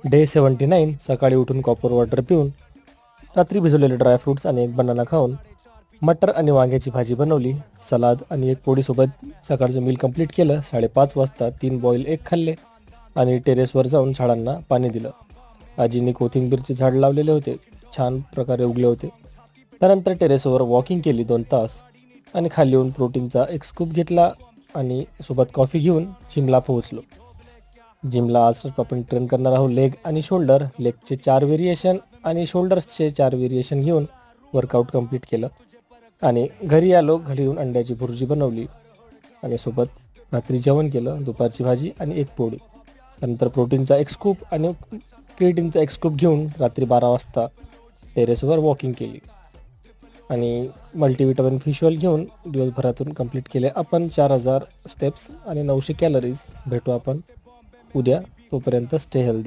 Day 79 सकाळी उठून copper water पिऊन, रात्री भिजवलेले ड्रायफ्रूट्स आणि एक बनाना खाऊन, मटर आणि वांग्याची भाजी बनवली, सलाद आणि एक पोळीसोबत सकाळचं मील कंप्लीट केलं. 5:30 वाजता 3 बॉईल एग खाल्ले आणि टेरेसवर जाऊन झाडांना पाणी दिलं. आजींनी कोथिंबीरचे झाड लावलेले होते, छान प्रकारे उगले होते. त्यानंतर टेरेसवर वॉकिंग केली 2 तास आणि खाली येऊन प्रोटीनचा एक स्कूप घेतला आणि सोबत कॉफी घेऊन जिमला पोहोचलो. जिमला आज आपण ट्रेन करणार आहोत लेग आणि शोल्डर. लेगचे 4 व्हेरिएशन आणि शोल्डर्सचे 4 व्हेरिएशन घेऊन वर्कआउट कंप्लीट केलं आणि घरी आलो. घरी येऊन अंड्याची भुर्जी बनवली आणि सोबत रात्री जेवण केलं, दुपारची भाजी आणि एक पोळी. त्यानंतर प्रोटीनचा एक स्कूप आणि क्रिएटिनचा एक स्कूप घेऊन रात्री 12 वाजता टेरेसवर वॉकिंग केली आणि मल्टीविटामिन फिश ऑइल घेऊन दिवसभरातून कंप्लीट केले आपण 4000 स्टेप्स आणि 900 कॅलरीज. भेटू आपण उद्या, तोपर्यंत स्टे हेल्दी.